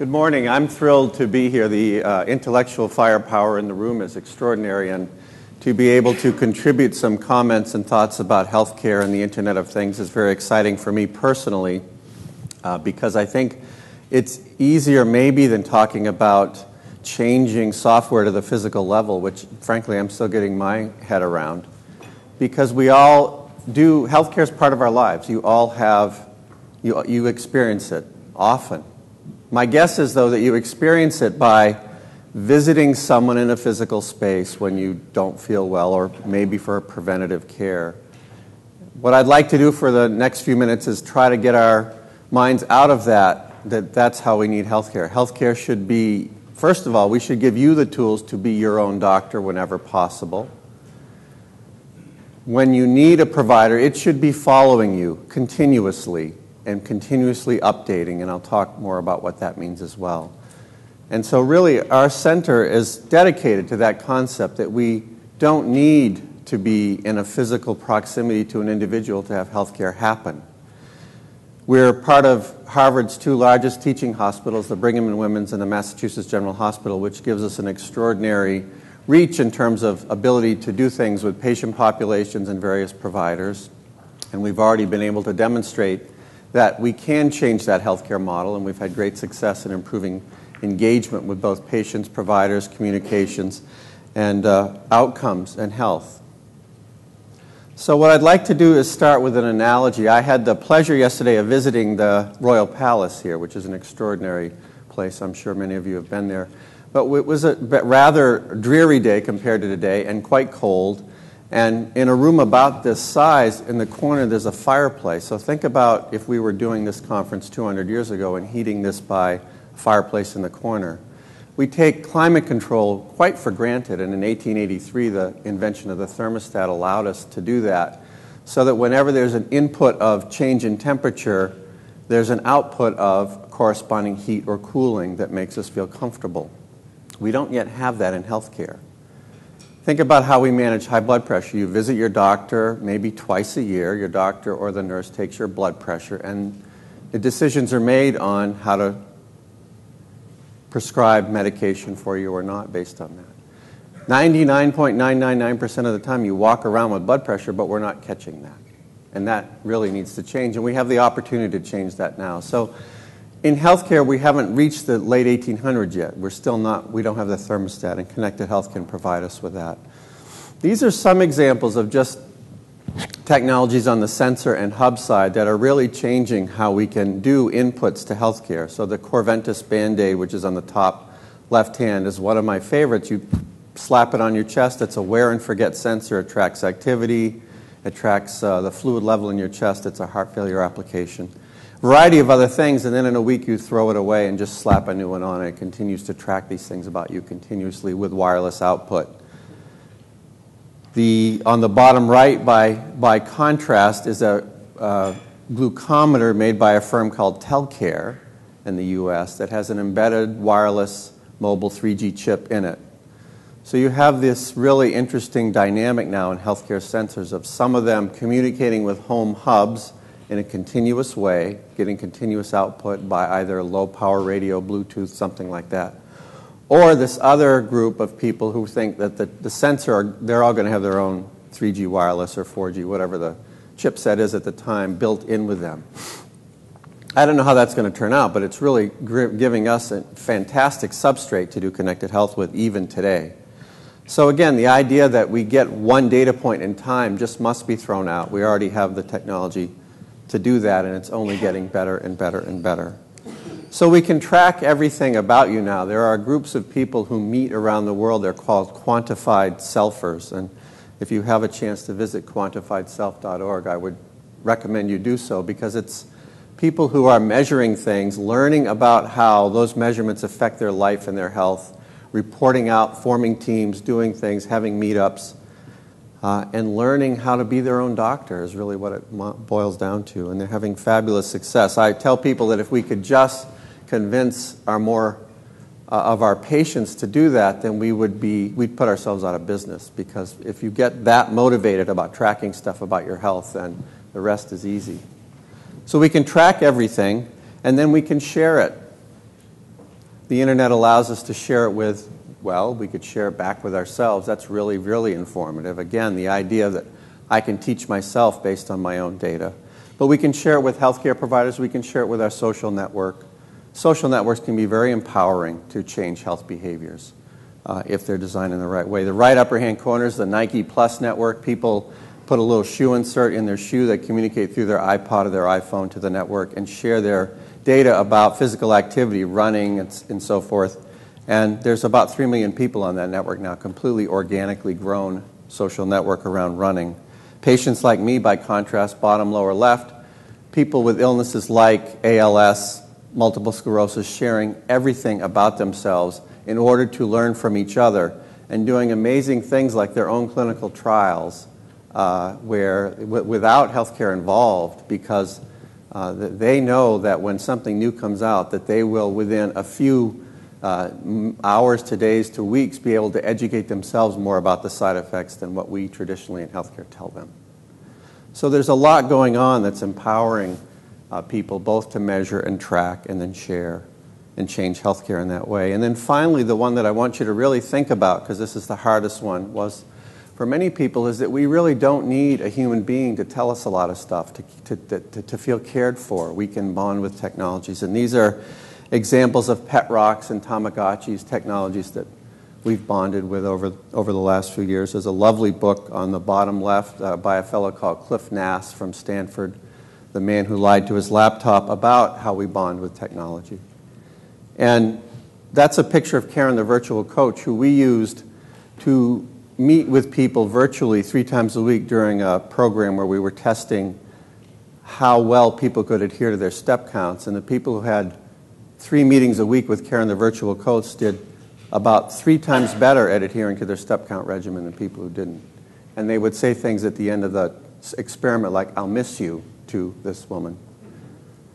Good morning. I'm thrilled to be here. The intellectual firepower in the room is extraordinary, and to be able to contribute some comments and thoughts about healthcare and the Internet of Things is very exciting for me personally, because I think it's easier maybe than talking about changing software to the physical level, which frankly I'm still getting my head around, because we all do, healthcare is part of our lives. You all have, you experience it often. My guess is, though, that you experience it by visiting someone in a physical space when you don't feel well, or maybe for preventative care. What I'd like to do for the next few minutes is try to get our minds out of that's how we need healthcare. Healthcare should be, first of all, we should give you the tools to be your own doctor whenever possible. When you need a provider, it should be following you continuously and continuously updating, and I'll talk more about what that means as well. And so really our center is dedicated to that concept that we don't need to be in a physical proximity to an individual to have healthcare happen. We're part of Harvard's two largest teaching hospitals, the Brigham and Women's and the Massachusetts General Hospital, which gives us an extraordinary reach in terms of ability to do things with patient populations and various providers. And we've already been able to demonstrate that we can change that healthcare model, and we've had great success in improving engagement with both patients, providers, communications, and outcomes and health. So what I'd like to do is start with an analogy. I had the pleasure yesterday of visiting the Royal Palace here, which is an extraordinary place. I'm sure many of you have been there. But it was a rather dreary day compared to today, and quite cold. And in a room about this size, in the corner, there's a fireplace. So think about if we were doing this conference 200 years ago and heating this by a fireplace in the corner. We take climate control quite for granted, and in 1883, the invention of the thermostat allowed us to do that, so that whenever there's an input of change in temperature, there's an output of corresponding heat or cooling that makes us feel comfortable. We don't yet have that in healthcare. Think about how we manage high blood pressure. You visit your doctor maybe twice a year. Your doctor or the nurse takes your blood pressure, and the decisions are made on how to prescribe medication for you or not based on that. 99.999% of the time you walk around with blood pressure, but we're not catching that. And that really needs to change, and we have the opportunity to change that now. So in healthcare, we haven't reached the late 1800s yet. We're still not, we don't have the thermostat, and connected health can provide us with that. These are some examples of just technologies on the sensor and hub side that are really changing how we can do inputs to healthcare. So the Corventis Band-Aid, which is on the top left hand, is one of my favorites. You slap it on your chest. It's a wear and forget sensor. It tracks activity. It tracks the fluid level in your chest. It's a heart failure application. Variety of other things, and then in a week you throw it away and just slap a new one on, and it continues to track these things about you continuously with wireless output. On the bottom right, by contrast, is a glucometer made by a firm called Telcare in the US that has an embedded wireless mobile 3G chip in it. So you have this really interesting dynamic now in healthcare sensors of some of them communicating with home hubs in a continuous way, getting continuous output by either low power radio, Bluetooth, something like that. Or this other group of people who think that the sensor, they're all going to have their own 3G wireless or 4G, whatever the chipset is at the time, built in with them. I don't know how that's going to turn out, but it's really giving us a fantastic substrate to do connected health with even today. So again, the idea that we get one data point in time just must be thrown out. We already have the technology to do that, and it's only getting better and better and better. So we can track everything about you now. There are groups of people who meet around the world. They're called quantified selfers, and if you have a chance to visit quantifiedself.org, I would recommend you do so, because it's people who are measuring things, learning about how those measurements affect their life and their health, reporting out, forming teams, doing things, having meetups, and learning how to be their own doctor is really what it boils down to, and they're having fabulous success. I tell people that if we could just convince of our patients to do that, then we'd put ourselves out of business, because if you get that motivated about tracking stuff about your health, then the rest is easy. So we can track everything, and then we can share it. The internet allows us to share it with, well, we could share it back with ourselves. That's really, really informative. Again, the idea that I can teach myself based on my own data. But we can share it with healthcare providers. We can share it with our social network. Social networks can be very empowering to change health behaviors if they're designed in the right way. The right upper hand corner is the Nike Plus network. People put a little shoe insert in their shoe. They communicate through their iPod or their iPhone to the network and share their data about physical activity, running, and so forth. And there's about 3 million people on that network now, completely organically grown social network around running. Patients like me, by contrast, bottom lower left, people with illnesses like ALS, multiple sclerosis, sharing everything about themselves in order to learn from each other and doing amazing things like their own clinical trials without healthcare involved, because they know that when something new comes out that they will, within a few hours to days to weeks, be able to educate themselves more about the side effects than what we traditionally in healthcare tell them. So there's a lot going on that's empowering people both to measure and track and then share and change healthcare in that way. And then finally, the one that I want you to really think about, because this is the hardest one, was for many people is that we really don't need a human being to tell us a lot of stuff, to feel cared for. We can bond with technologies. And these are examples of pet rocks and Tamagotchis, technologies that we've bonded with over the last few years. There's a lovely book on the bottom left by a fellow called Cliff Nass from Stanford, the man who lied to his laptop, about how we bond with technology. And that's a picture of Karen, the virtual coach, who we used to meet with people virtually 3 times a week during a program where we were testing how well people could adhere to their step counts. And the people who had 3 meetings a week with Karen, the virtual coach, did about 3 times better at adhering to their step count regimen than people who didn't. And they would say things at the end of the experiment like, "I'll miss you," to this woman.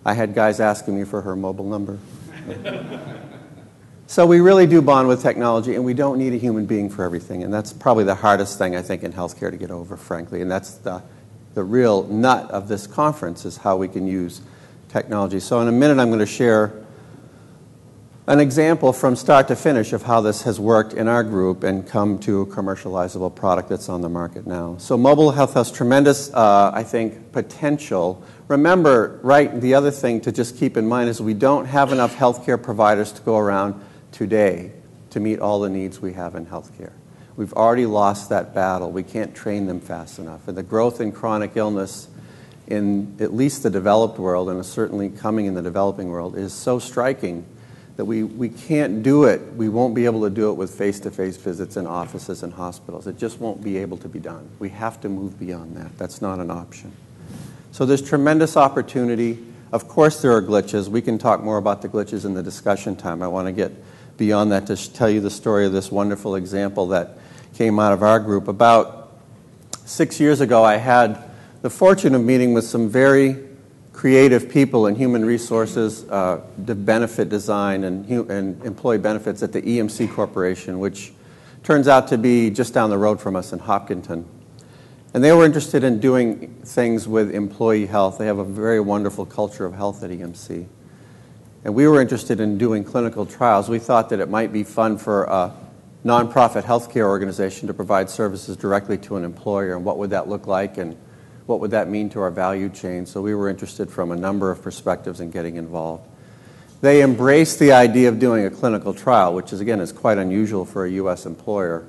I had guys asking me for her mobile number. So we really do bond with technology, and we don't need a human being for everything. And that's probably the hardest thing, I think, in healthcare to get over, frankly. And that's the real nut of this conference, is how we can use technology. So in a minute, I'm going to share an example from start to finish of how this has worked in our group and come to a commercializable product that's on the market now. So mobile health has tremendous, I think, potential. Remember, right, the other thing to just keep in mind is we don't have enough healthcare providers to go around today to meet all the needs we have in healthcare. We've already lost that battle. We can't train them fast enough. And the growth in chronic illness in at least the developed world, and certainly coming in the developing world, is so striking that we can't do it. We won't be able to do it with face-to-face visits in offices and hospitals. It just won't be able to be done. We have to move beyond that. That's not an option. So there's tremendous opportunity. Of course there are glitches. We can talk more about the glitches in the discussion time. I want to get beyond that to tell you the story of this wonderful example that came out of our group. About 6 years ago, I had the fortune of meeting with some very creative people in human resources, the benefit design, and employee benefits at the EMC Corporation, which turns out to be just down the road from us in Hopkinton. And they were interested in doing things with employee health. They have a very wonderful culture of health at EMC. And we were interested in doing clinical trials. We thought that it might be fun for a nonprofit healthcare organization to provide services directly to an employer, and what would that look like, and what would that mean to our value chain? So we were interested from a number of perspectives in getting involved. They embraced the idea of doing a clinical trial, which is, again, is quite unusual for a U.S. employer.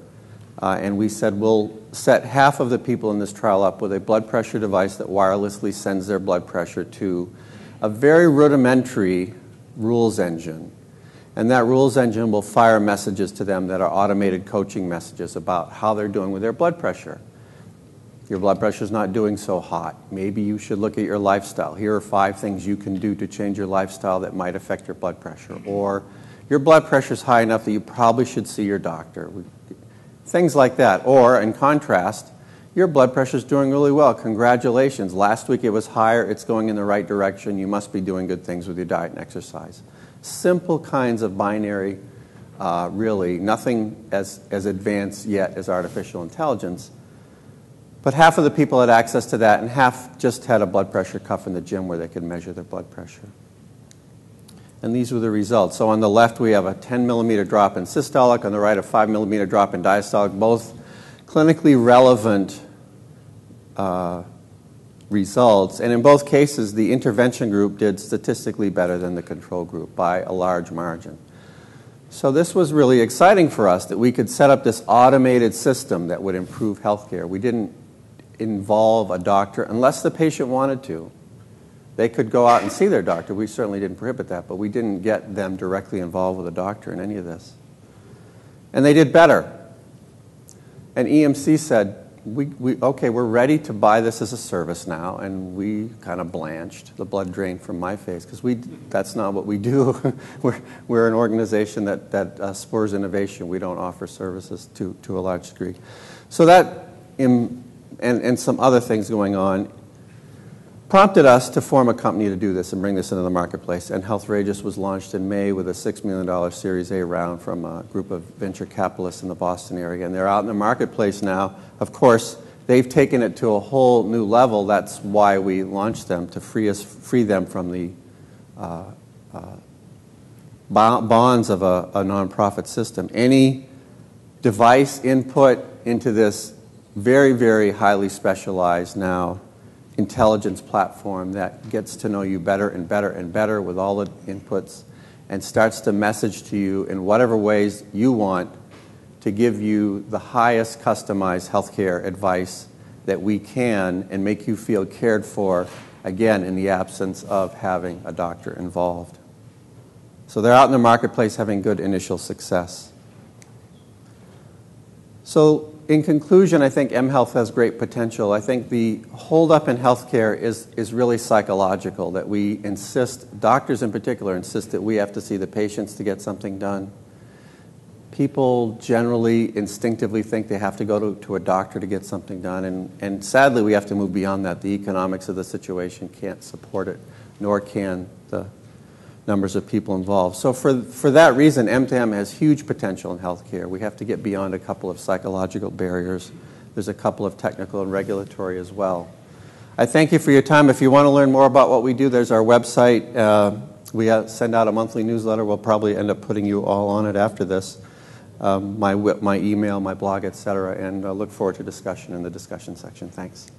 And we said, we'll set half of the people in this trial up with a blood pressure device that wirelessly sends their blood pressure to a very rudimentary rules engine. And that rules engine will fire messages to them that are automated coaching messages about how they're doing with their blood pressure. Your blood pressure is not doing so hot. Maybe you should look at your lifestyle. Here are 5 things you can do to change your lifestyle that might affect your blood pressure. Or your blood pressure is high enough that you probably should see your doctor. Things like that. Or, in contrast, your blood pressure is doing really well. Congratulations. Last week it was higher. It's going in the right direction. You must be doing good things with your diet and exercise. Simple kinds of binary, really. Nothing as advanced yet as artificial intelligence. But half of the people had access to that, and half just had a blood pressure cuff in the gym where they could measure their blood pressure. And these were the results. So on the left, we have a 10 millimeter drop in systolic. On the right, a 5 millimeter drop in diastolic, both clinically relevant results. And in both cases, the intervention group did statistically better than the control group by a large margin. So this was really exciting for us, that we could set up this automated system that would improve healthcare. We didn't involve a doctor unless the patient wanted to. They could go out and see their doctor. We certainly didn't prohibit that, but we didn't get them directly involved with a doctor in any of this. And they did better. And EMC said, okay, we're ready to buy this as a service now. And we kind of blanched. The blood drained from my face, because that's not what we do. we're an organization that spurs innovation. We don't offer services to a large degree. So that, and some other things going on, prompted us to form a company to do this and bring this into the marketplace. And Healthrageous was launched in May with a $6 million Series A round from a group of venture capitalists in the Boston area. And they're out in the marketplace now. Of course, they've taken it to a whole new level. That's why we launched them, to free them from the bonds of a nonprofit system. Any device input into this very, very highly specialized now intelligence platform that gets to know you better and better and better with all the inputs, and starts to message to you in whatever ways you want to give you the highest customized healthcare advice that we can, and make you feel cared for, again, in the absence of having a doctor involved. So they're out in the marketplace having good initial success. So in conclusion, I think mHealth has great potential. I think the holdup in healthcare is really psychological, that we insist, doctors in particular, insist that we have to see the patients to get something done. People generally instinctively think they have to go to a doctor to get something done, and sadly we have to move beyond that. The economics of the situation can't support it, nor can the numbers of people involved. So for that reason, M2M has huge potential in healthcare. We have to get beyond a couple of psychological barriers. There's a couple of technical and regulatory as well. I thank you for your time. If you want to learn more about what we do, there's our website. We send out a monthly newsletter. We'll probably end up putting you all on it after this. My email, my blog, etc. And look forward to discussion in the discussion section. Thanks.